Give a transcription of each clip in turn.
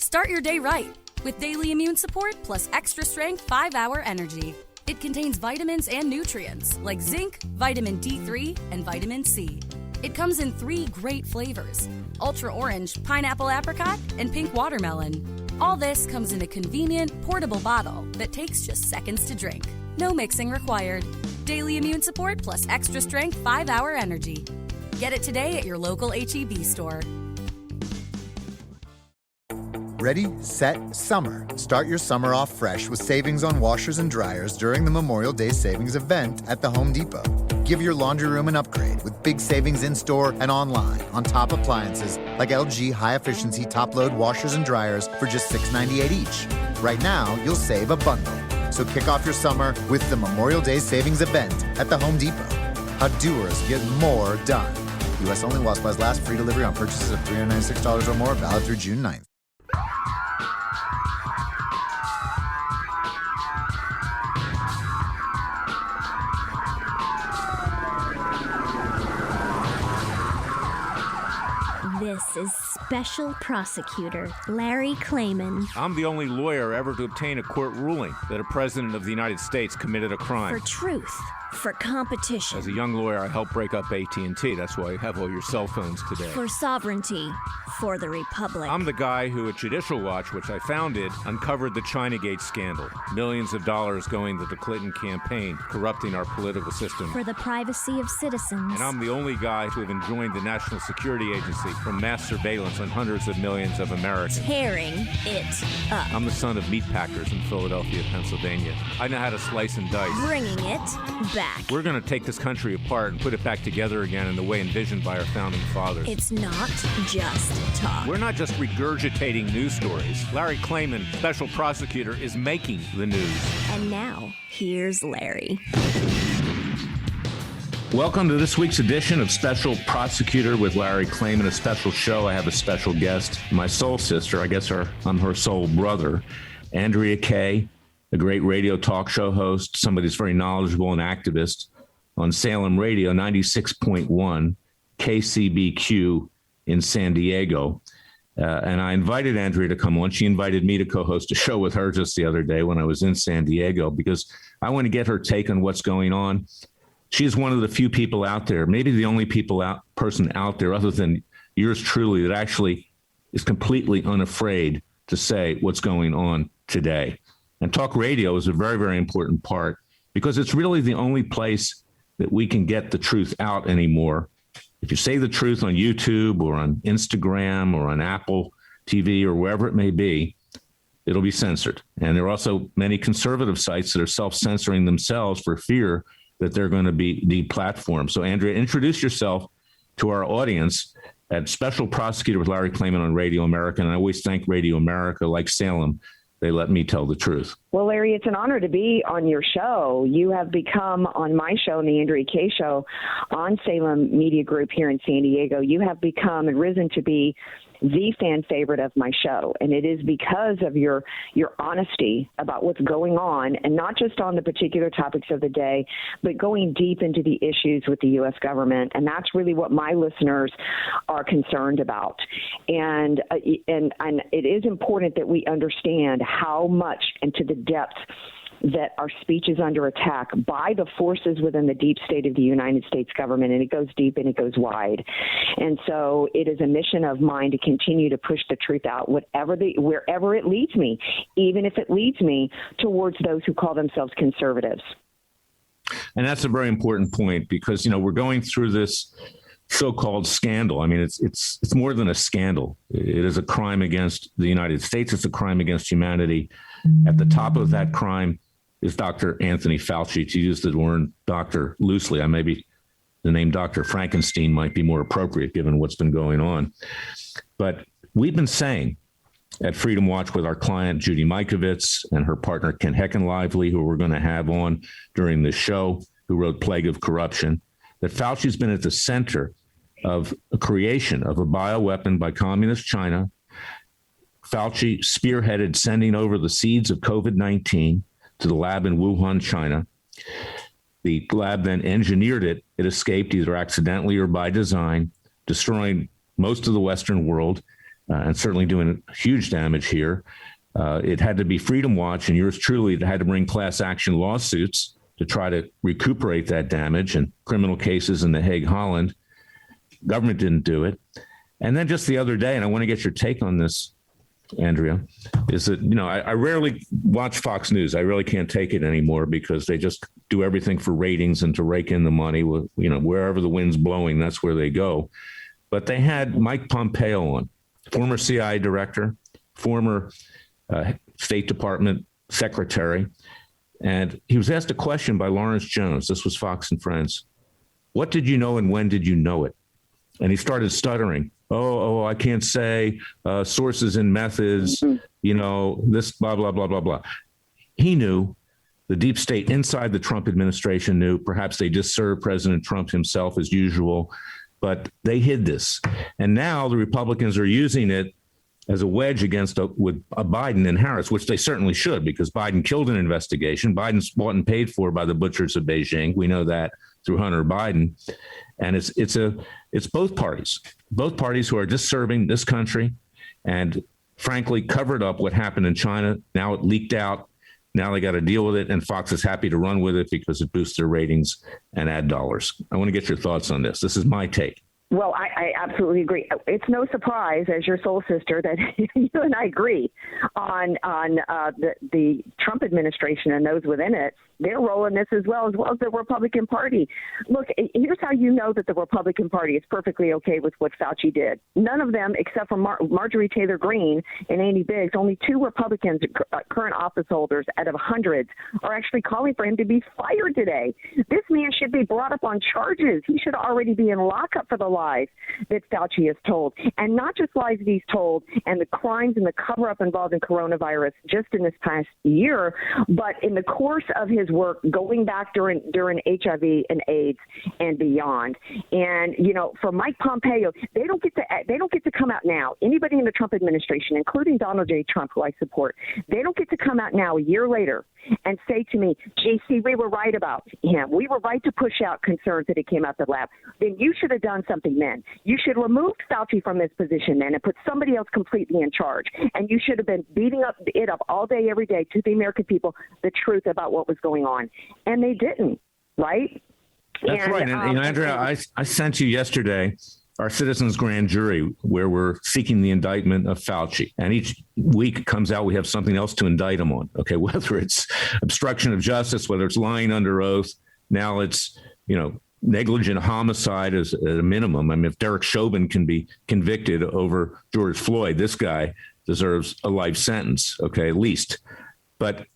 Start your day right with daily immune support plus extra strength 5-hour energy. It contains vitamins and nutrients like zinc, vitamin D3, and vitamin C. It comes in 3 great flavors: ultra orange, pineapple apricot, and pink watermelon. All this comes in a convenient, portable bottle that takes just seconds to drink. No mixing required. Daily immune support plus extra strength 5-hour energy. Get it today at your local H-E-B store. Ready, set, summer. Start your summer off fresh with savings on washers and dryers during the Memorial Day savings event at the Home Depot. Give your laundry room an upgrade with big savings in-store and online on top appliances like LG high-efficiency top-load washers and dryers for just $6.98 each. Right now, you'll save a bundle. So kick off your summer with the Memorial Day savings event at the Home Depot. How doers get more done. U.S. only while supplies last. Free delivery on purchases of $396 or more. Valid through June 9th. This is Special Prosecutor Larry Klayman. I'm the only lawyer ever to obtain a court ruling that a president of the United States committed a crime. For truth. For competition. As a young lawyer, I helped break up AT&T. That's why you have all your cell phones today. For sovereignty. For the Republic. I'm the guy who at Judicial Watch, which I founded, uncovered the Chinagate scandal. Millions of dollars going to the Clinton campaign, corrupting our political system. For the privacy of citizens. And I'm the only guy to have enjoined the National Security Agency from mass surveillance on hundreds of millions of Americans. Tearing it up. I'm the son of meat packers in Philadelphia, Pennsylvania. I know how to slice and dice. Bringing it back. We're going to take this country apart and put it back together again in the way envisioned by our founding fathers. It's not just talk. We're not just regurgitating news stories. Larry Klayman, special prosecutor, is making the news. And now, here's Larry. Welcome to this week's edition of Special Prosecutor with Larry Klayman, a special show. I have a special guest, my soul sister, I guess I'm her soul brother, Andrea Kaye, a great radio talk show host, somebody that's very knowledgeable and activist on Salem Radio, 96.1, KCBQ in San Diego. And I invited Andrea to come on. She invited me to co-host a show with her just the other day when I was in San Diego because I want to get her take on what's going on. She's one of the few people out there, maybe the only person out there other than yours truly that actually is completely unafraid to say what's going on today. And talk radio is a very, very important part because it's really the only place that we can get the truth out anymore. If you say the truth on YouTube or on Instagram or on Apple TV or wherever it may be, it'll be censored. And there are also many conservative sites that are self-censoring themselves for fear that they're going to be deplatformed. So, Andrea, introduce yourself to our audience at Special Prosecutor with Larry Klayman on Radio America. And I always thank Radio America, like Salem. They let me tell the truth. Well, Larry, it's an honor to be on your show. You have become, on my show, the Andrea Kaye Show, on Salem Media Group here in San Diego, you have become and risen to be the fan favorite of my show. And it is because of your honesty about what's going on, and not just on the particular topics of the day, but going deep into the issues with the U.S. government. And that's really what my listeners are concerned about. And it is important that we understand how much and to the depth that our speech is under attack by the forces within the deep state of the United States government, and it goes deep and it goes wide. And so it is a mission of mine to continue to push the truth out, wherever it leads me, even if it leads me towards those who call themselves conservatives. And that's a very important point because, we're going through this so-called scandal. I mean, it's more than a scandal. It is a crime against the United States. It's a crime against humanity. At the top of that crime is Dr. Anthony Fauci. To use the word doctor loosely, maybe the name Dr. Frankenstein might be more appropriate given what's been going on. But we've been saying at Freedom Watch with our client, Judy Mikovits, and her partner, Ken Heckenlively, who we're going to have on during this show, who wrote Plague of Corruption, that Fauci's been at the center of a creation of a bioweapon by communist China. Fauci spearheaded sending over the seeds of COVID-19 to the lab in Wuhan, China. The lab then engineered it. It escaped either accidentally or by design, destroying most of the Western world. and certainly doing huge damage here. It had to be Freedom Watch and yours truly that had to bring class action lawsuits to try to recuperate that damage and criminal cases in The Hague, Holland. Government didn't do it. And then just the other day, and I want to get your take on this, Andrea, is that, I rarely watch Fox News. I really can't take it anymore because they just do everything for ratings and to rake in the money. Wherever the wind's blowing, that's where they go. But they had Mike Pompeo on, former CIA director, former State Department secretary. And he was asked a question by Lawrence Jones. This was Fox and Friends. What did you know and when did you know it? And he started stuttering. Oh, I can't say, sources and methods, this blah, blah, blah, blah, blah. He knew. The deep state inside the Trump administration knew. Perhaps they just served President Trump himself as usual, but they hid this. And now the Republicans are using it as a wedge against with Biden and Harris, which they certainly should, because Biden killed an investigation. Biden's bought and paid for by the butchers of Beijing. We know that through Hunter Biden. And it's both parties who are just serving this country and frankly covered up what happened in China. Now it leaked out. Now they got to deal with it. And Fox is happy to run with it because it boosts their ratings and ad dollars. I want to get your thoughts on this. This is my take. Well, I absolutely agree. It's no surprise, as your soul sister, that you and I agree on the Trump administration and those within it. They're rolling this as well as the Republican Party. Look, here's how you know that the Republican Party is perfectly okay with what Fauci did. None of them, except for Marjorie Taylor Greene and Andy Biggs, only 2 Republicans, current office holders out of hundreds, are actually calling for him to be fired today. This man should be brought up on charges. He should already be in lockup for the lies that Fauci has told. And not just lies that he's told and the crimes and the cover-up involved in coronavirus just in this past year, but in the course of his work going back during HIV and AIDS and beyond. And for Mike Pompeo, they don't get to come out now. Anybody in the Trump administration, including Donald J. Trump, who I support, they don't get to come out now a year later and say to me, JC, we were right about him. We were right to push out concerns that it came out the lab. Then you should have done something then. You should have removed Fauci from this position then and put somebody else completely in charge. And you should have been beating it up all day, every day to the American people, the truth about what was going on. And they didn't, right? That's right. And Andrea, I sent you yesterday our citizens grand jury where we're seeking the indictment of Fauci. And each week it comes out, we have something else to indict him on. Okay. Whether it's obstruction of justice, whether it's lying under oath. Now it's, negligent homicide as at a minimum. I mean, if Derek Chauvin can be convicted over George Floyd, this guy deserves a life sentence. Okay. At least. But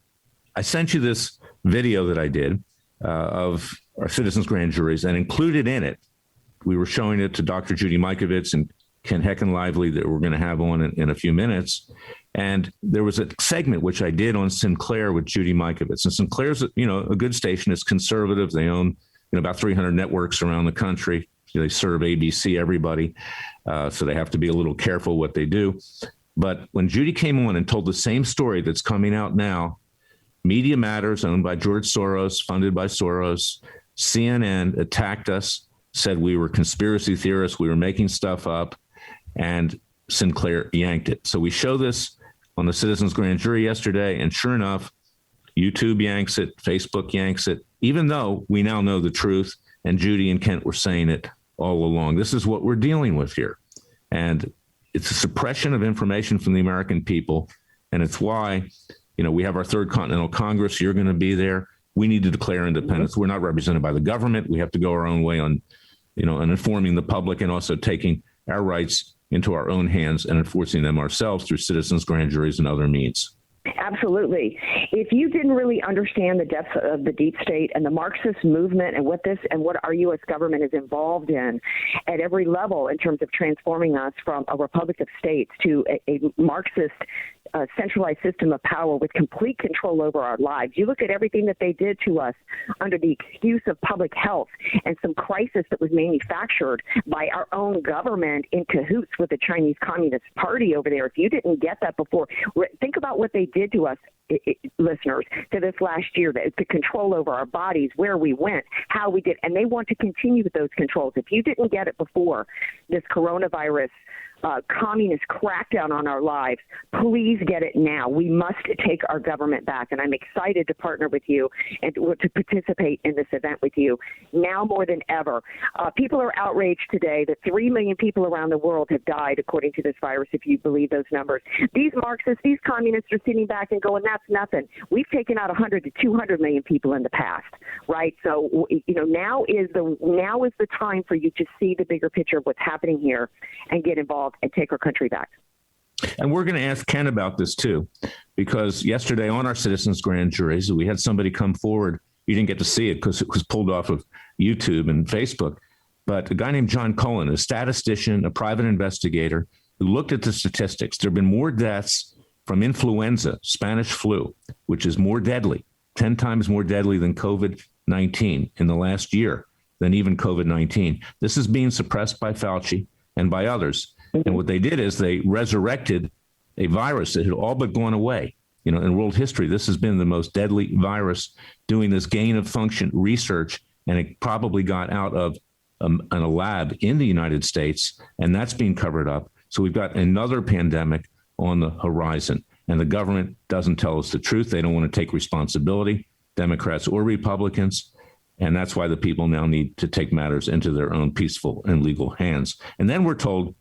I sent you this video that I did of our citizens grand juries, and included in it, we were showing it to Dr. Judy Mikovits and Ken Heckenlively that we're going to have on in a few minutes. And there was a segment which I did on Sinclair with Judy Mikovits. And Sinclair's, a good station. It's conservative. They own, about 300 networks around the country. They serve ABC, everybody. So they have to be a little careful what they do. But when Judy came on and told the same story that's coming out now, Media Matters, owned by George Soros, funded by Soros, CNN attacked us, said we were conspiracy theorists, we were making stuff up, and Sinclair yanked it. So we show this on the Citizens Grand Jury yesterday, and sure enough, YouTube yanks it, Facebook yanks it, even though we now know the truth, and Judy and Kent were saying it all along. This is what we're dealing with here. And it's a suppression of information from the American people, and it's why, we have our Third Continental Congress. You're going to be there. We need to declare independence. We're not represented by the government. We have to go our own way on and informing the public, and also taking our rights into our own hands and enforcing them ourselves through citizens, grand juries, and other means. Absolutely. If you didn't really understand the depth of the deep state and the Marxist movement and what our U.S. government is involved in at every level in terms of transforming us from a republic of states to a Marxist centralized system of power with complete control over our lives. You look at everything that they did to us under the excuse of public health and some crisis that was manufactured by our own government in cahoots with the Chinese Communist Party over there. If you didn't get that before, think about what they did to us, listeners, to this last year, the control over our bodies, where we went, how we did, and they want to continue with those controls. If you didn't get it before this coronavirus communist crackdown on our lives. Please get it now. We must take our government back, and I'm excited to partner with you and to participate in this event with you now more than ever. People are outraged today that 3 million people around the world have died, according to this virus, if you believe those numbers. These Marxists, these communists are sitting back and going, that's nothing. We've taken out 100 to 200 million people in the past, right? So, now is the time for you to see the bigger picture of what's happening here and get involved and take our country back. And we're going to ask Ken about this, too, because yesterday on our citizens' grand juries, we had somebody come forward. You didn't get to see it because it was pulled off of YouTube and Facebook. But a guy named John Cullen, a statistician, a private investigator, who looked at the statistics. There have been more deaths from influenza, Spanish flu, which is more deadly, 10 times more deadly than COVID-19 in the last year, than even COVID-19. This is being suppressed by Fauci and by others. And what they did is they resurrected a virus that had all but gone away. In world history, this has been the most deadly virus doing this gain of function research, and it probably got out of a lab in the United States, and that's being covered up. So we've got another pandemic on the horizon, and the government doesn't tell us the truth. They don't want to take responsibility, Democrats or Republicans, and that's why the people now need to take matters into their own peaceful and legal hands. And then we're told,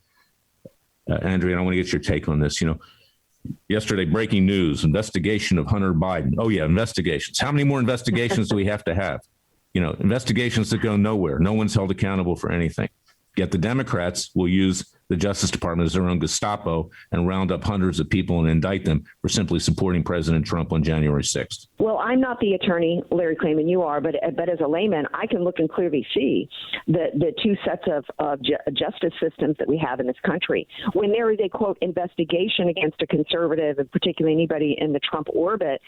Andrea, and I want to get your take on this, yesterday, breaking news, investigation of Hunter Biden. Oh, yeah, investigations. How many more investigations do we have to have? Investigations that go nowhere. No one's held accountable for anything. Yet the Democrats will use the Justice Department as their own Gestapo and round up hundreds of people and indict them for simply supporting President Trump on January 6th. Well, I'm not the attorney, Larry Klayman, you are, but as a layman, I can look and clearly see the two sets of justice systems that we have in this country. When there is a, quote, investigation against a conservative, and particularly anybody in the Trump orbit,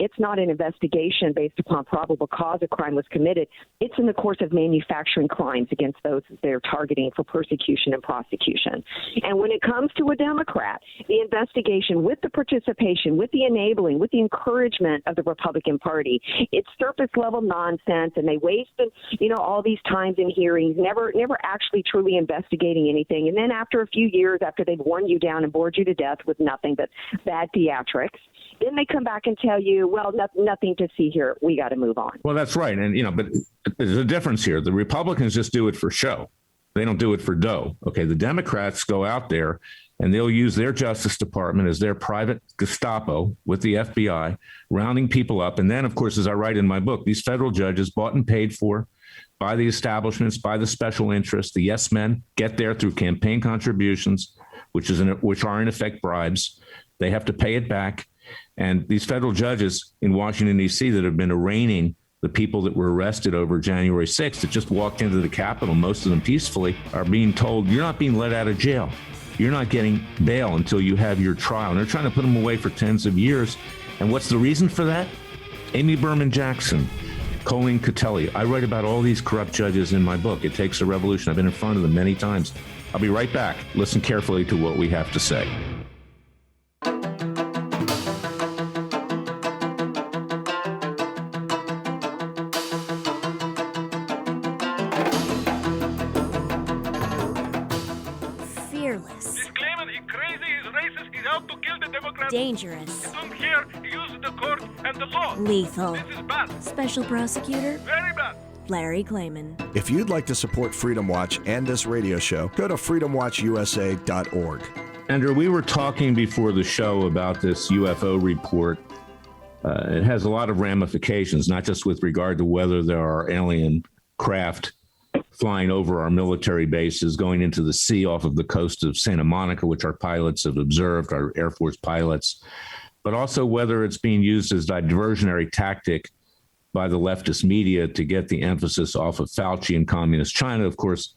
it's not an investigation based upon probable cause a crime was committed. It's in the course of manufacturing crimes against those that they're targeting for persecution and prosecution. And when it comes to a Democrat, the investigation with the participation, with the enabling, with the encouragement of the Republican Party, it's surface level nonsense, and they wasted, all these times in hearings, never actually truly investigating anything. And then after a few years, after they've worn you down and bored you to death with nothing but bad theatrics, then they come back and tell you, well, nothing to see here. We got to move on. Well, that's right. And, but there's a difference here. The Republicans just do it for show. They don't do it for dough. Okay, the Democrats go out there and they'll use their Justice Department as their private Gestapo with the FBI, rounding people up. And then, of course, as I write in my book, these federal judges bought and paid for by the establishments, by the special interests, the yes men, get there through campaign contributions, which are in effect bribes. They have to pay it back. And these federal judges in Washington, D.C. that have been arraigning the people that were arrested over January 6th that just walked into the Capitol, most of them peacefully, are being told, you're not being let out of jail. You're not getting bail until you have your trial. And they're trying to put them away for tens of years. And what's the reason for that? Amy Berman Jackson, Colleen Catelli. I write about all these corrupt judges in my book. It Takes a Revolution. I've been in front of them many times. I'll be right back. Listen carefully to what we have to say. Dangerous. You don't care. He uses the court and the law. Lethal. This is bad. Special prosecutor. Very bad. Larry Klayman. If you'd like to support Freedom Watch and this radio show, go to freedomwatchusa.org. Andrew, we were talking before the show about this UFO report. It has a lot of ramifications, not just with regard to whether there are alien craft flying over our military bases, going into the sea off of the coast of Santa Monica, which our pilots have observed, our Air Force pilots, but also whether it's being used as a diversionary tactic by the leftist media to get the emphasis off of Fauci and communist China. Of course,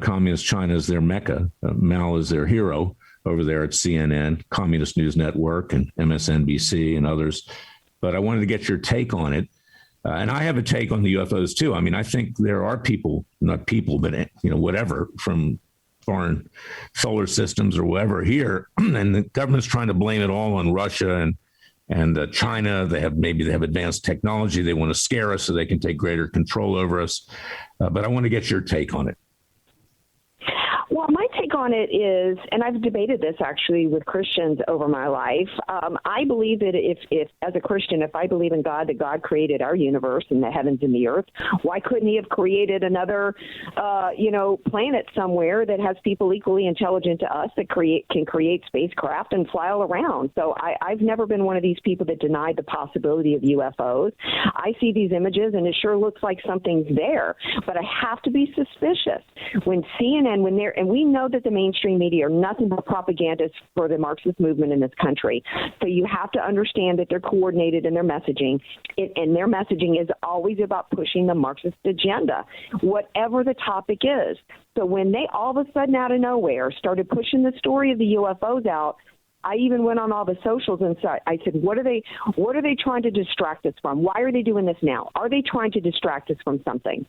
communist China is their mecca. Mao is their hero over there at CNN, Communist News Network, and MSNBC and others. But I wanted to get your take on it. And I have a take on the UFOs, too. I mean, I think there are people, not people, but, whatever, from foreign solar systems or whatever here. And the government's trying to blame it all on Russia and China. They have advanced technology. They want to scare us so they can take greater control over us. But I want to get your take on it. Well, my take take on it is, and I've debated this actually with Christians over my life. I believe that if as a Christian, if I believe in God, that God created our universe and the heavens and the earth, why couldn't he have created another, planet somewhere that has people equally intelligent to us that can create spacecraft and fly all around? So I've never been one of these people that denied the possibility of UFOs. I see these images and it sure looks like something's there, but I have to be suspicious when CNN, and we know that the mainstream media are nothing but propagandists for the Marxist movement in this country. So you have to understand that they're coordinated in their messaging, and their messaging is always about pushing the Marxist agenda, whatever the topic is. So when they all of a sudden out of nowhere started pushing the story of the UFOs out, I even went on all the socials and I said, what are they trying to distract us from? Why are they doing this now? Are they trying to distract us from something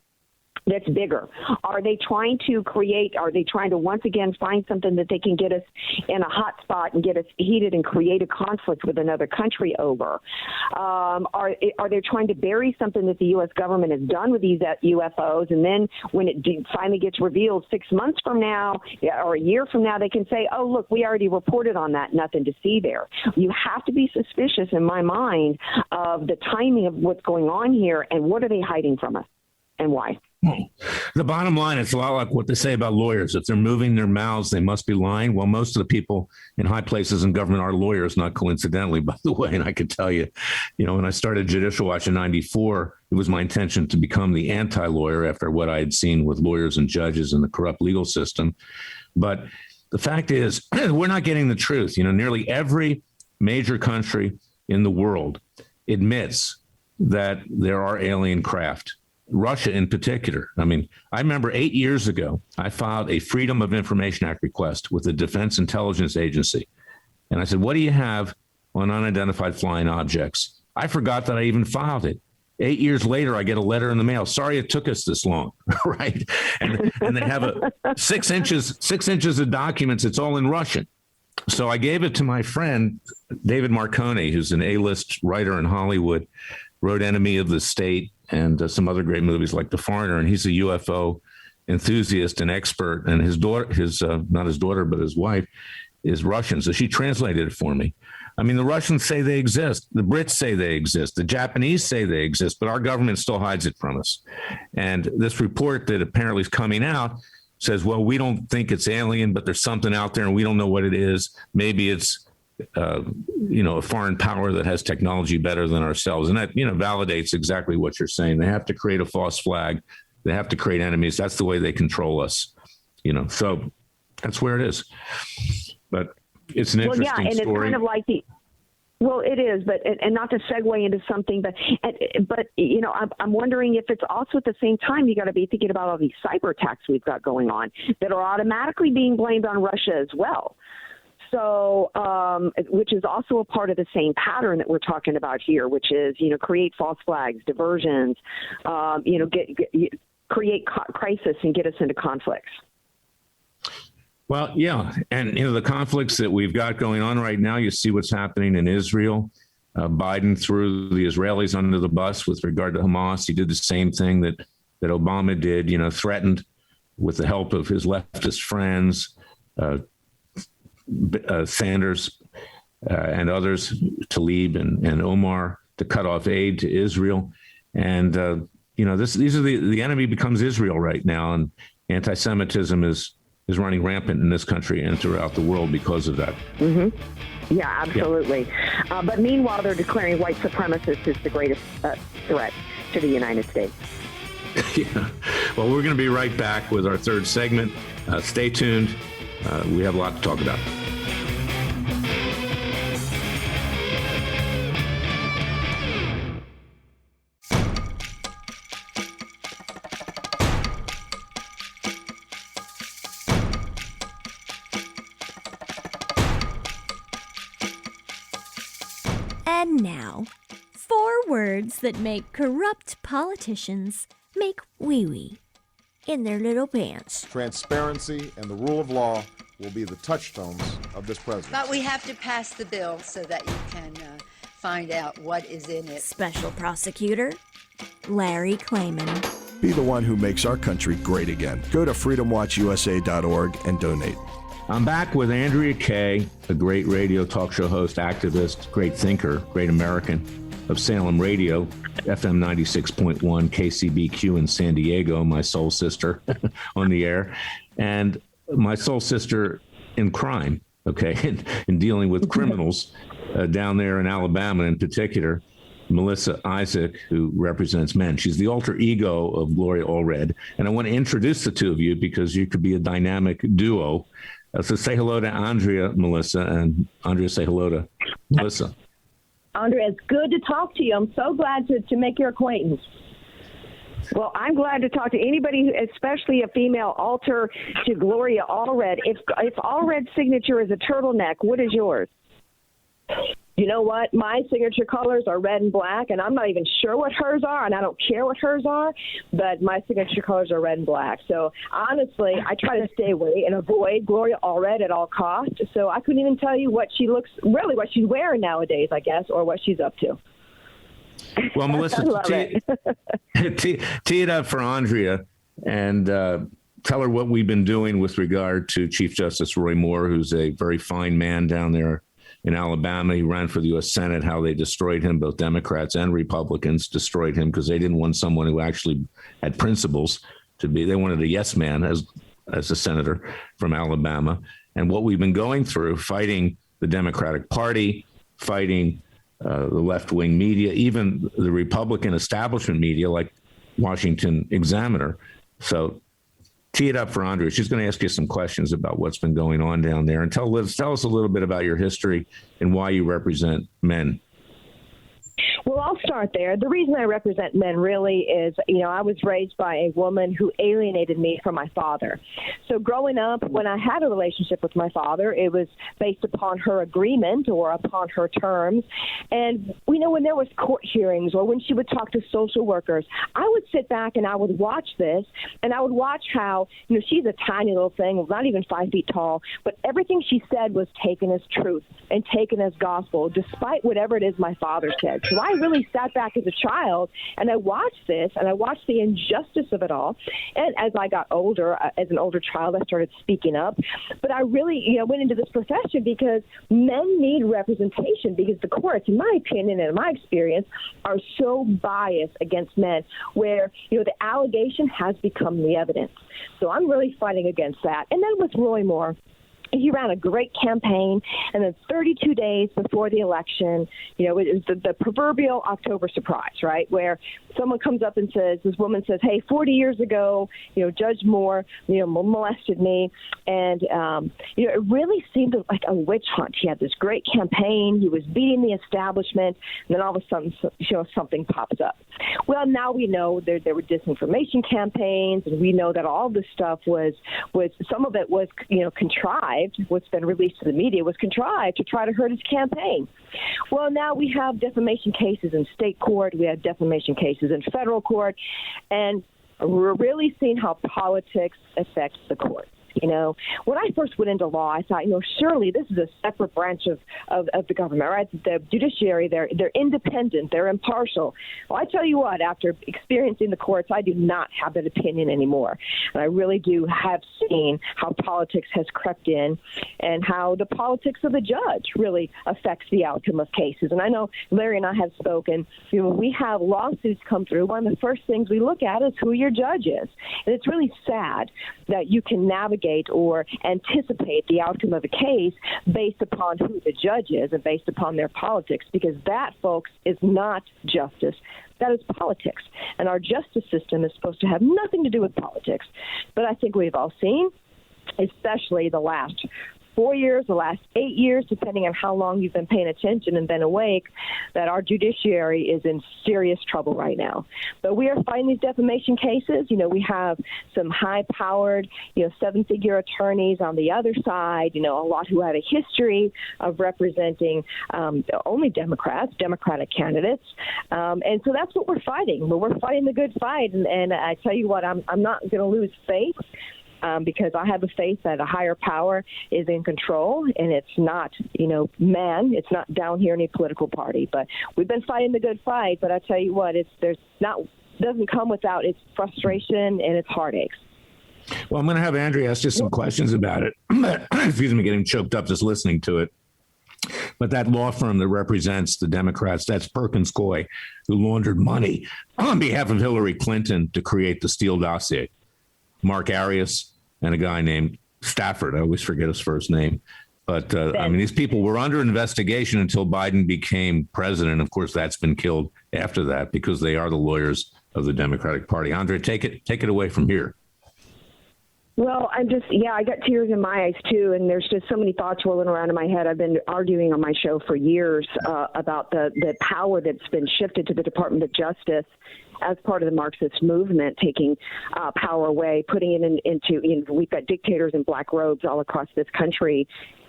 that's bigger? Are they trying to once again find something that they can get us in a hot spot and get us heated and create a conflict with another country over? Are they trying to bury something that the U.S. government has done with these UFOs, and then when it finally gets revealed 6 months from now or a year from now, they can say, oh, look, we already reported on that, nothing to see there. You have to be suspicious, in my mind, of the timing of what's going on here and what are they hiding from us and why. The bottom line, it's a lot like what they say about lawyers. If they're moving their mouths, they must be lying. Well, most of the people in high places in government are lawyers, not coincidentally, by the way. And I could tell you, when I started Judicial Watch in 94, it was my intention to become the anti-lawyer after what I had seen with lawyers and judges in the corrupt legal system. But the fact is, we're not getting the truth. Nearly every major country in the world admits that there are alien craft. Russia in particular. I mean, I remember 8 years ago, I filed a Freedom of Information Act request with the Defense Intelligence Agency. And I said, what do you have on unidentified flying objects? I forgot that I even filed it. 8 years later, I get a letter in the mail. Sorry it took us this long, right? And they have 6 inches of documents. It's all in Russian. So I gave it to my friend, David Marconi, who's an A-list writer in Hollywood, wrote Enemy of the State, and some other great movies like The Foreigner. And he's a UFO enthusiast and expert. And his daughter, not his daughter, but his wife is Russian. So she translated it for me. I mean, the Russians say they exist. The Brits say they exist. The Japanese say they exist, but our government still hides it from us. And this report that apparently is coming out says, well, we don't think it's alien, but there's something out there and we don't know what it is. Maybe it's a foreign power that has technology better than ourselves. And that, validates exactly what you're saying. They have to create a false flag. They have to create enemies. That's the way they control us, so that's where it is. But it's an interesting story. It's kind of like it is, but and not to segue into something, but I'm wondering if it's also at the same time you got to be thinking about all these cyber attacks we've got going on that are automatically being blamed on Russia as well. So, which is also a part of the same pattern that we're talking about here, which is, create false flags, diversions, create crisis and get us into conflicts. Well, yeah. And, the conflicts that we've got going on right now, you see what's happening in Israel. Biden threw the Israelis under the bus with regard to Hamas. He did the same thing that Obama did, threatened with the help of his leftist friends, Sanders and others, Tlaib and Omar, to cut off aid to Israel. And, these are the enemy becomes Israel right now. And anti-Semitism is running rampant in this country and throughout the world because of that. Mm-hmm. Yeah, absolutely. Yeah. But meanwhile, they're declaring white supremacists is the greatest threat to the United States. Yeah. Well, we're going to be right back with our third segment. Stay tuned. We have a lot to talk about. And now, 4 words that make corrupt politicians make wee-wee in their little pants. Transparency and the rule of law will be the touchstones of this presidency. But we have to pass the bill so that you can find out what is in it. Special Prosecutor Larry Klayman. Be the one who makes our country great again. Go to freedomwatchusa.org and donate. I'm back with Andrea Kaye, a great radio talk show host, activist, great thinker, great American of Salem Radio, FM 96.1, KCBQ in San Diego, my soul sister on the air, and my soul sister in crime, okay, in dealing with criminals down there in Alabama in particular, Melissa Isaac, who represents men. She's the alter ego of Gloria Allred. And I want to introduce the two of you because you could be a dynamic duo. So say hello to Andrea, Melissa, and Andrea, say hello to Melissa. Andrea, it's good to talk to you. I'm so glad to make your acquaintance. Well, I'm glad to talk to anybody, especially a female alter to Gloria Allred. If Allred's signature is a turtleneck, what is yours? You know what? My signature colors are red and black, and I'm not even sure what hers are, and I don't care what hers are, but my signature colors are red and black. So, honestly, I try to stay away and avoid Gloria Allred at all costs. So I couldn't even tell you what she's wearing nowadays, I guess, or what she's up to. Well, Melissa, tee it up for Andrea and tell her what we've been doing with regard to Chief Justice Roy Moore, who's a very fine man down there in Alabama. He ran for the U.S. Senate, how they destroyed him. Both Democrats and Republicans destroyed him because they didn't want someone who actually had principles to be. They wanted a yes man as a senator from Alabama. And what we've been going through, fighting the Democratic Party, fighting the left-wing media, even the Republican establishment media like Washington Examiner. So tee it up for Andrea. She's going to ask you some questions about what's been going on down there. And tell us a little bit about your history and why you represent men. Well, I'll start there. The reason I represent men really is, I was raised by a woman who alienated me from my father. So growing up, when I had a relationship with my father, it was based upon her agreement or upon her terms. And, when there was court hearings or when she would talk to social workers, I would sit back and I would watch this, and I would watch how, she's a tiny little thing, not even 5 feet tall, but everything she said was taken as truth and taken as gospel, despite whatever it is my father said. So I really sat back as a child and I watched this and I watched the injustice of it all. And as I got older, as an older child, I started speaking up. But I really, went into this profession because men need representation, because the courts, in my opinion and in my experience, are so biased against men where, the allegation has become the evidence. So I'm really fighting against that. And then with Roy Moore, he ran a great campaign, and then 32 days before the election, it was the proverbial October surprise, right, where someone comes up and says, this woman says, hey, 40 years ago, Judge Moore, molested me, and, it really seemed like a witch hunt. He had this great campaign. He was beating the establishment, and then all of a sudden, something pops up. Well, now we know there were disinformation campaigns, and we know that all this stuff was some of it was, contrived. What's been released to the media was contrived to try to hurt his campaign. Well, now we have defamation cases in state court. We have defamation cases in federal court. And we're really seeing how politics affects the court. When I first went into law, I thought, surely this is a separate branch of the government, right? The judiciary, they're independent, they're impartial. Well, I tell you what, after experiencing the courts, I do not have that opinion anymore. And I really do have seen how politics has crept in and how the politics of the judge really affects the outcome of cases. And I know Larry and I have spoken, when we have lawsuits come through, one of the first things we look at is who your judge is. And it's really sad that you can navigate or anticipate the outcome of a case based upon who the judge is and based upon their politics, because that, folks, is not justice. That is politics. And our justice system is supposed to have nothing to do with politics. But I think we've all seen, especially the last 4 years, the last 8 years, depending on how long you've been paying attention and been awake, that our judiciary is in serious trouble right now. But we are fighting these defamation cases. We have some high-powered, seven-figure attorneys on the other side, a lot who have a history of representing only Democratic candidates. And so that's what we're fighting. But we're fighting the good fight. And I tell you what, I'm not going to lose faith. Because I have a faith that a higher power is in control, and it's not, it's not down here any political party. But we've been fighting the good fight. But I tell you what, there's not doesn't come without its frustration and its heartaches. Well, I'm going to have Andrea ask you some questions about it. Excuse me, getting choked up just listening to it. But that law firm that represents the Democrats, that's Perkins Coie, who laundered money on behalf of Hillary Clinton to create the Steele dossier. Mark Arias and a guy named Stafford. I always forget his first name. But, I mean, these people were under investigation until Biden became president. Of course, that's been killed after that because they are the lawyers of the Democratic Party. Andrea, take it away from here. Well, I got tears in my eyes, too, and there's just so many thoughts rolling around in my head. I've been arguing on my show for years about the power that's been shifted to the Department of Justice as part of the Marxist movement, taking power away, putting it into we've got dictators in black robes all across this country.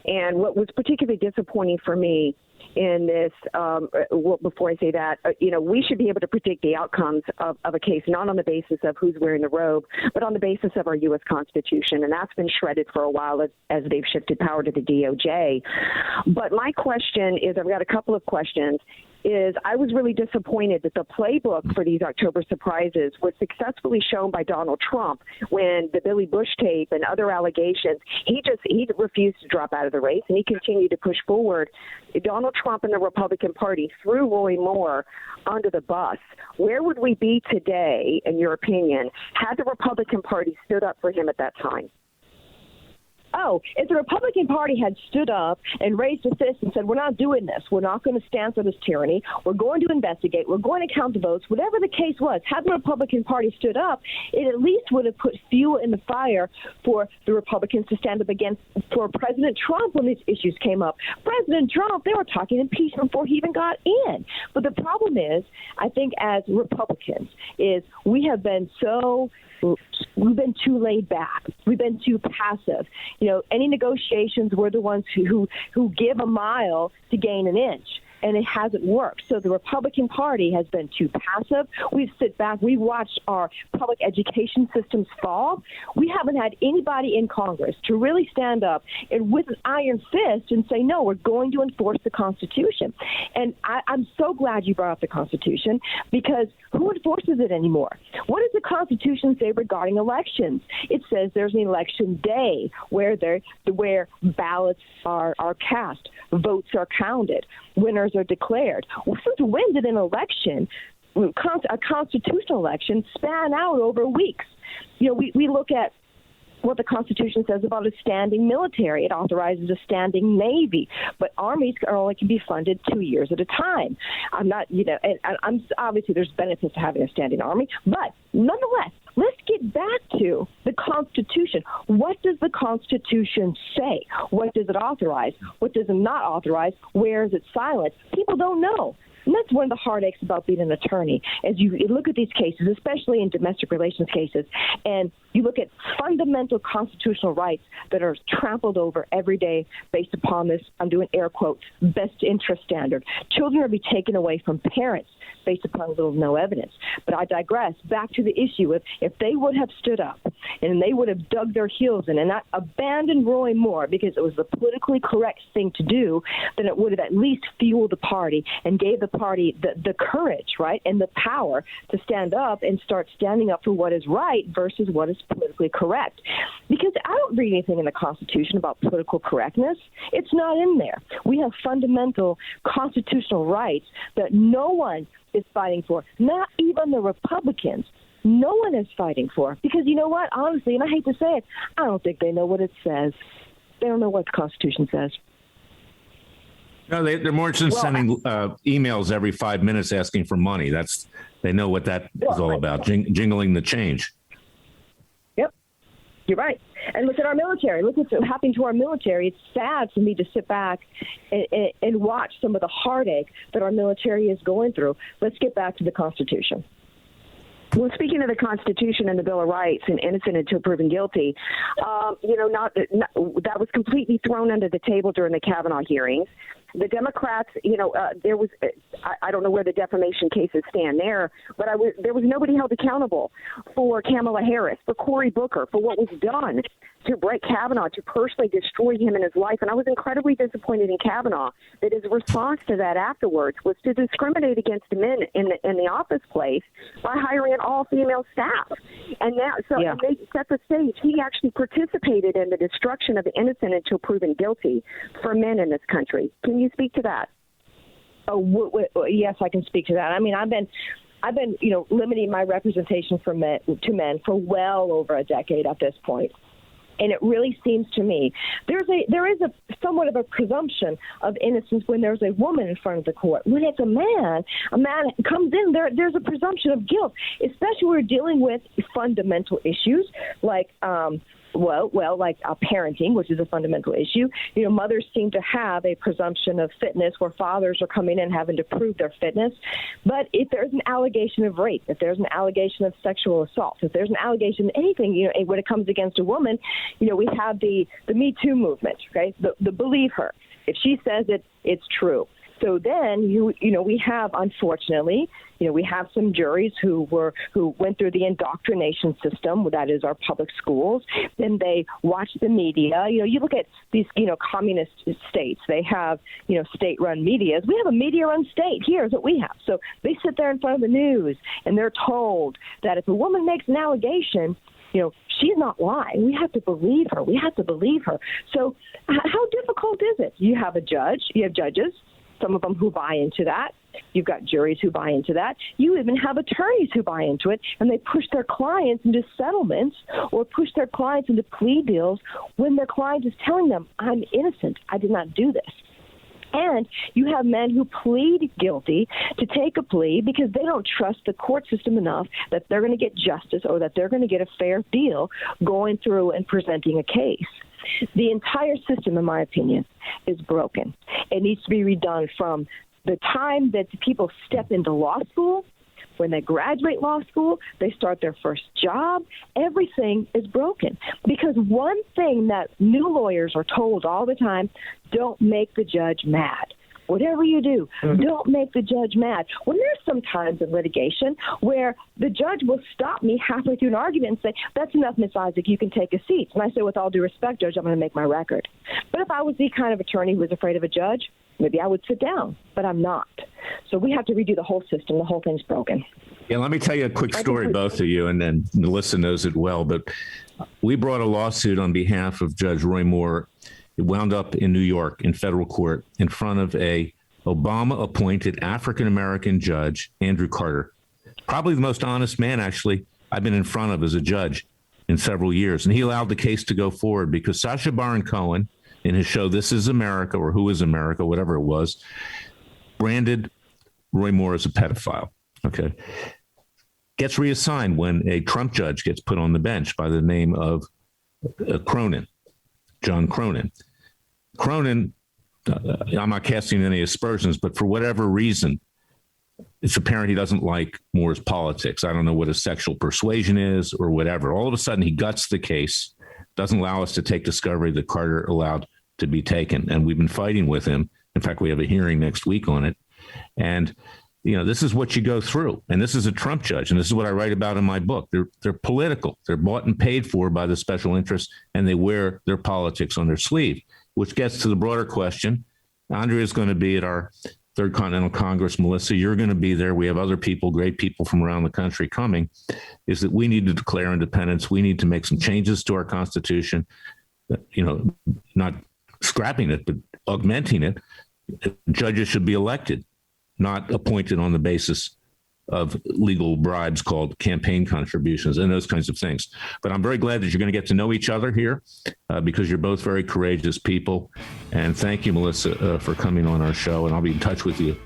And what was particularly disappointing for me in this, before I say that, we should be able to predict the outcomes of a case, not on the basis of who's wearing the robe, but on the basis of our U.S. Constitution. And that's been shredded for a while as they've shifted power to the DOJ. But my question is, I've got a couple of questions. I was really disappointed that the playbook for these October surprises was successfully shown by Donald Trump when the Billy Bush tape and other allegations, he refused to drop out of the race and he continued to push forward. Donald Trump and the Republican Party threw Roy Moore under the bus. Where would we be today, in your opinion, had the Republican Party stood up for him at that time? Oh, if the Republican Party had stood up and raised a fist and said, we're not doing this, we're not going to stand for this tyranny, we're going to investigate, we're going to count the votes, whatever the case was, had the Republican Party stood up, it at least would have put fuel in the fire for the Republicans to stand up against for President Trump when these issues came up. President Trump, they were talking impeachment before he even got in. But the problem is, I think as Republicans, is we've been too laid back. We've been too passive. Any negotiations, we're the ones who give a mile to gain an inch. And it hasn't worked. So the Republican Party has been too passive. We've sit back. We've watched our public education systems fall. We haven't had anybody in Congress to really stand up and with an iron fist and say, no, we're going to enforce the Constitution. And I'm so glad you brought up the Constitution, because who enforces it anymore? What does the Constitution say regarding elections? It says there's an election day where ballots are cast, votes are counted, winners are declared. Well, since when did an election, a constitutional election, span out over weeks? We look at what the Constitution says about a standing military. It authorizes a standing Navy, but armies only can be funded 2 years at a time. I'm not, and obviously there's benefits to having a standing army, but nonetheless, let's get back to the Constitution. What does the Constitution say? What does it authorize? What does it not authorize? Where is it silent? People don't know. And that's one of the heartaches about being an attorney. As you look at these cases, especially in domestic relations cases, and you look at fundamental constitutional rights that are trampled over every day based upon this, I'm doing air quotes, best interest standard. Children are being taken away from parents based upon little to no evidence. But I digress. Back to the issue of if they would have stood up and they would have dug their heels in and not abandoned Roy Moore because it was the politically correct thing to do, then it would have at least fueled the party and gave the party the courage, right, and the power to stand up and start standing up for what is right versus what is politically correct. Because I don't read anything in the Constitution about political correctness. It's not in there. We have fundamental constitutional rights that no one is fighting for, not even the Republicans. No one is fighting for, because you know what, honestly, and I hate to say it, I don't think they know what it says. They don't know what the Constitution says. No, they're more interested in sending emails every 5 minutes asking for money. They know what that is all about, jingling the change. Yep, you're right. And look at our military. Look what's happening to our military. It's sad for me to sit back and watch some of the heartache that our military is going through. Let's get back to the Constitution. Well, speaking of the Constitution and the Bill of Rights and innocent until proven guilty, that was completely thrown under the table during the Kavanaugh hearings. The Democrats, there was, I don't know where the defamation cases stand there, but there was nobody held accountable for Kamala Harris, for Cory Booker, for what was done to Brett Kavanaugh, to personally destroy him in his life. And I was incredibly disappointed in Kavanaugh that his response to that afterwards was to discriminate against men in the office place by hiring an all-female staff. And now, and they set the stage. He actually participated in the destruction of the innocent until proven guilty for men in this country. Can you speak to that? Yes, I can speak to that. I mean, I've been limiting my representation to men for well over a decade at this point. And it really seems to me there is a somewhat of a presumption of innocence when there's a woman in front of the court. When it's a man comes in, there's a presumption of guilt, especially when we're dealing with fundamental issues like like parenting, which is a fundamental issue. Mothers seem to have a presumption of fitness where fathers are coming in having to prove their fitness. But if there's an allegation of rape, if there's an allegation of sexual assault, if there's an allegation of anything, when it comes against a woman, we have the Me Too movement, okay? The believe her. If she says it, it's true. So then we have, unfortunately, we have some juries who went through the indoctrination system, that is our public schools, and they watch the media. You look at these, communist states, they have, state-run medias. We have a media-run state here is what we have. So they sit there in front of the news, and they're told that if a woman makes an allegation, she's not lying. We have to believe her. We have to believe her. So how difficult is it? You have judges, some of them who buy into that. You've got juries who buy into that. You even have attorneys who buy into it, and they push their clients into settlements or push their clients into plea deals when their client is telling them, I'm innocent. I did not do this. And you have men who plead guilty to take a plea because they don't trust the court system enough that they're going to get justice or that they're going to get a fair deal going through and presenting a case. The entire system, in my opinion, is broken. It needs to be redone from the time that people step into law school. When they graduate law school, they start their first job. Everything is broken. Because one thing that new lawyers are told all the time, don't make the judge mad. Whatever you do, don't make the judge mad. When there's some times in litigation where the judge will stop me halfway through an argument and say, that's enough, Miss Isaac, you can take a seat. And I say, with all due respect, Judge, I'm going to make my record. But if I was the kind of attorney who was afraid of a judge, maybe I would sit down, but I'm not. So we have to redo the whole system. The whole thing's broken. Yeah, let me tell you a quick story, both of you, and then Melissa knows it well. But we brought a lawsuit on behalf of Judge Roy Moore. It wound up in New York in federal court in front of a Obama-appointed African-American judge, Andrew Carter. Probably the most honest man, actually, I've been in front of as a judge in several years. And he allowed the case to go forward because Sacha Baron Cohen, in his show This Is America, or Who is America, whatever it was, branded Roy Moore as a pedophile. Okay. Gets reassigned when a Trump judge gets put on the bench by the name of Cronin, John Cronin. Cronin, I'm not casting any aspersions, but for whatever reason, it's apparent he doesn't like Moore's politics. I don't know what his sexual persuasion is or whatever. All of a sudden, he guts the case, doesn't allow us to take discovery that Carter allowed to be taken. And we've been fighting with him. In fact, we have a hearing next week on it. And, this is what you go through. And this is a Trump judge. And this is what I write about in my book. They're political. They're bought and paid for by the special interests, and they wear their politics on their sleeve, which gets to the broader question. Andrea is going to be at our Third Continental Congress. Melissa, you're going to be there. We have other people, great people from around the country coming, is that we need to declare independence. We need to make some changes to our Constitution, not scrapping it, but augmenting it. Judges should be elected, not appointed on the basis of legal bribes called campaign contributions and those kinds of things. But I'm very glad that you're going to get to know each other here because you're both very courageous people. And thank you, Melissa, for coming on our show. And I'll be in touch with you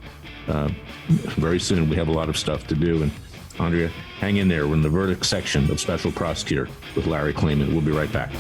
very soon. We have a lot of stuff to do. And Andrea, hang in there. We're in the verdict section of Special Prosecutor with Larry Klayman. We'll be right back.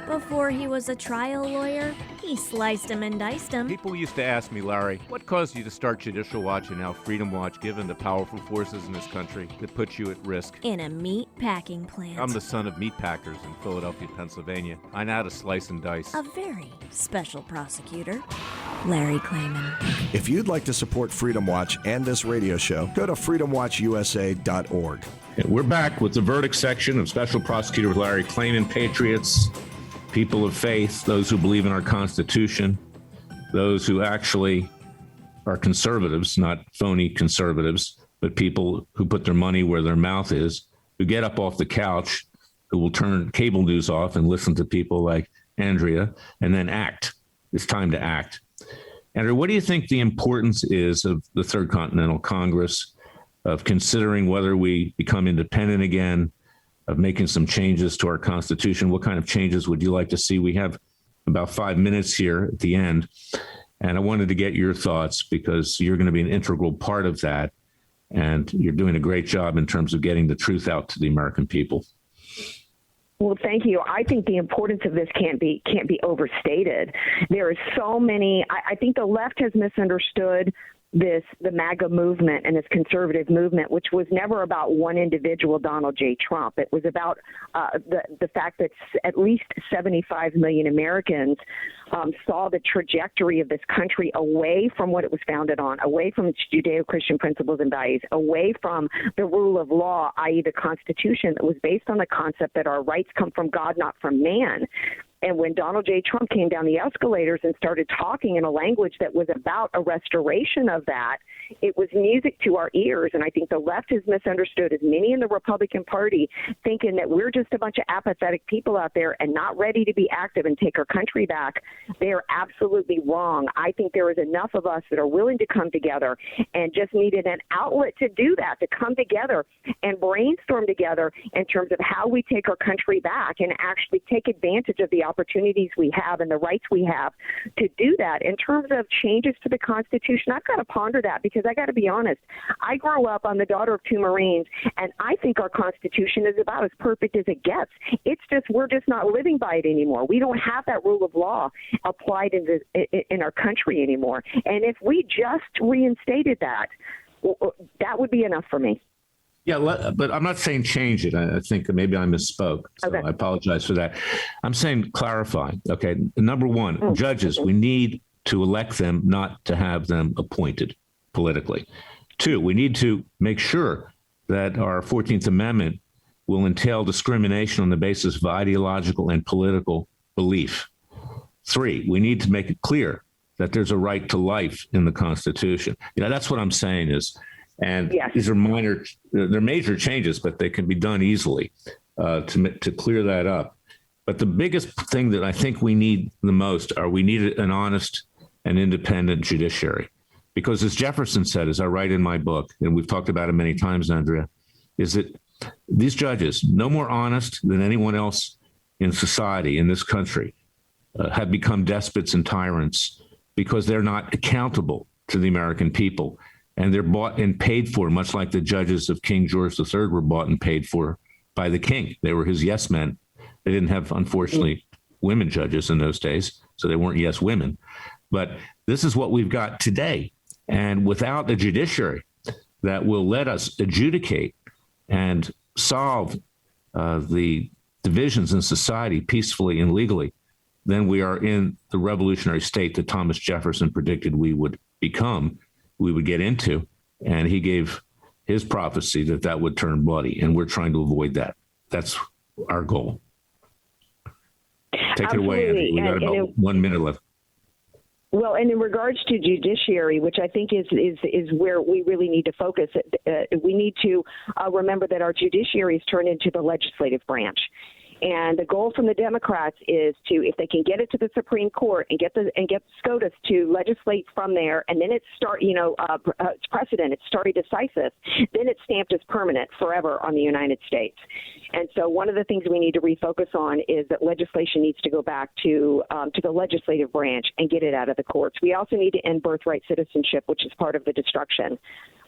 Before he was a trial lawyer, He sliced 'em and diced 'em. People used to ask me, Larry, what caused you to start Judicial Watch and now Freedom Watch, given the powerful forces in this country that put you at risk? In a meat packing plant. I'm the son of meat packers in Philadelphia, Pennsylvania. I know how to slice and dice. A very special prosecutor, Larry Klayman. If you'd like to support Freedom Watch and this radio show, go to freedomwatchusa.org. We're back with the verdict section of Special Prosecutor with Larry Klayman. Patriots, people of faith, those who believe in our Constitution, those who actually are conservatives, not phony conservatives, but people who put their money where their mouth is, who get up off the couch, who will turn cable news off and listen to people like ANDREA and then act. It's time to act. Andrea, what do you think the importance is of the Third Continental Congress, of considering whether we become independent again, of making some changes to our Constitution? What kind of changes would you like to see? We have about 5 minutes here at the end, and I wanted to get your thoughts because you're going to be an integral part of that, and you're doing a great job in terms of getting the truth out to the American people. Well, thank you. I think the importance of this can't be overstated. There are so many. I think the left has misunderstood the MAGA movement and this conservative movement, which was never about one individual, Donald J. Trump. It was about the fact that at least 75 million Americans saw the trajectory of this country away from what it was founded on, away from its Judeo-Christian principles and values, away from the rule of law, i.e. the Constitution that was based on the concept that our rights come from God, not from man. And when Donald J. Trump came down the escalators and started talking in a language that was about a restoration of that, it was music to our ears. And I think the left has misunderstood, as many in the Republican Party, thinking that we're just a bunch of apathetic people out there and not ready to be active and take our country back. They are absolutely wrong. I think there is enough of us that are willing to come together and just needed an outlet to do that, to come together and brainstorm together in terms of how we take our country back and actually take advantage of the opportunities we have and the rights we have to do that. In terms of changes to the Constitution, I've got to ponder that because I got to be honest. I grew up, I'm the daughter of two Marines, and I think our Constitution is about as perfect as it gets. It's just we're just not living by it anymore. We don't have that rule of law applied in our country anymore. And if we just reinstated that, that would be enough for me. Yeah, but I'm not saying change it. I think maybe I misspoke. So okay. I apologize for that. I'm saying clarify. Okay. Number one, judges, we need to elect them, not to have them appointed politically. Two, we need to make sure that our 14th Amendment will entail discrimination on the basis of ideological and political belief. Three, we need to make it clear that there's a right to life in the Constitution. That's what I'm saying is, and yes. These are they're major changes, but they can be done easily to clear that up. But the biggest thing that I think we need the most we need an honest and independent judiciary. Because as Jefferson said, as I write in my book, and we've talked about it many times, Andrea, is that these judges, no more honest than anyone else in society, in this country, have become despots and tyrants because they're not accountable to the American people. And they're bought and paid for, much like the judges of King George III were bought and paid for by the king. They were his yes men. They didn't have, unfortunately, women judges in those days, so they weren't yes women. But this is what we've got today. And without a judiciary that will let us adjudicate and solve the divisions in society peacefully and legally, then we are in the revolutionary state that Thomas Jefferson predicted we would become, we would get into. And he gave his prophecy that would turn bloody. And we're trying to avoid that. That's our goal. Take Absolutely. It away, Andy. We got about 1 minute left. Well, and in regards to judiciary, which I think is where we really need to focus, we need to remember that our judiciary is turned into the legislative branch. And the goal from the Democrats is to, if they can get it to the Supreme Court and get SCOTUS to legislate from there, and then it's it's precedent, it's stare decisis, then it's stamped as permanent forever on the United States. And so one of the things we need to refocus on is that legislation needs to go back to the legislative branch and get it out of the courts. We also need to end birthright citizenship, which is part of the destruction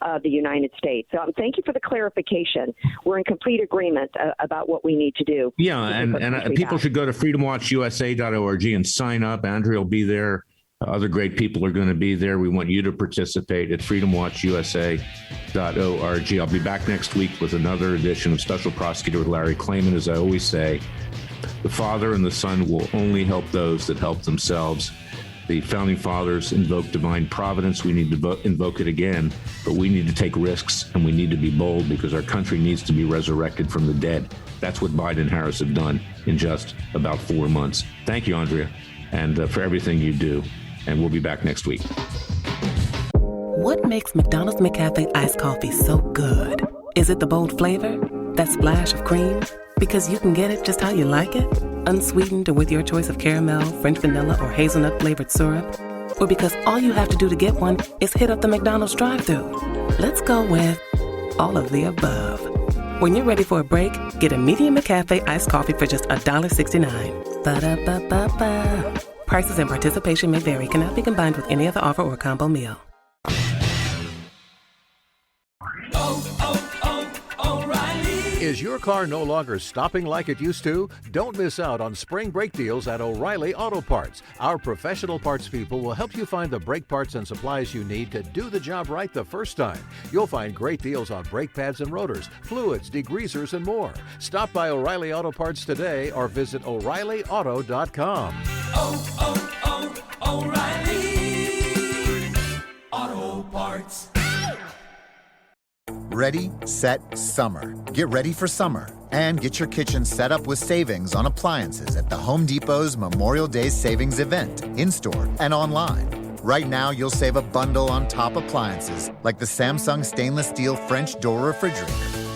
of the United States. So thank you for the clarification. We're in complete agreement about what we need to do. Yeah, and people should go to freedomwatchusa.org and sign up. Andrea will be there. Other great people are going to be there. We want you to participate at freedomwatchusa.org. I'll be back next week with another edition of Special Prosecutor with Larry Klayman. As I always say, the Father and the Son will only help those that help themselves. The Founding Fathers invoked divine providence. We need to invoke it again, but we need to take risks and we need to be bold because our country needs to be resurrected from the dead. That's what Biden and Harris have done in just about 4 months. Thank you, Andrea, and for everything you do. And we'll be back next week. What makes McDonald's Mcafee iced coffee so good? Is it the bold flavor? That splash of cream? Because you can get it just how you like it? Unsweetened or with your choice of caramel, French vanilla, or hazelnut flavored syrup? Or because all you have to do to get one is hit up the McDonald's drive-thru? Let's go with all of the above. When you're ready for a break, get a medium Mcafee iced coffee for just $1.69. Ba-da-ba-ba-ba. Prices and participation may vary. Cannot be combined with any other offer or combo meal. Is your car no longer stopping like it used to? Don't miss out on spring brake deals at O'Reilly Auto Parts. Our professional parts people will help you find the brake parts and supplies you need to do the job right the first time. You'll find great deals on brake pads and rotors, fluids, degreasers, and more. Stop by O'Reilly Auto Parts today or visit O'ReillyAuto.com. O'Reilly Auto Parts. Ready, set, summer. Get ready for summer and get your kitchen set up with savings on appliances at the Home Depot's Memorial Day Savings Event, in-store and online. Right now, you'll save a bundle on top appliances like the Samsung stainless steel French door refrigerator.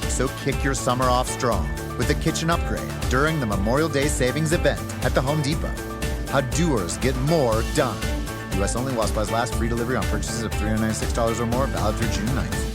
So kick your summer off strong with a kitchen upgrade during the Memorial Day Savings Event at the Home Depot. How doers get more done. U.S. only while supplies last. Free delivery on purchases of $396 or more. Valid through June 9th.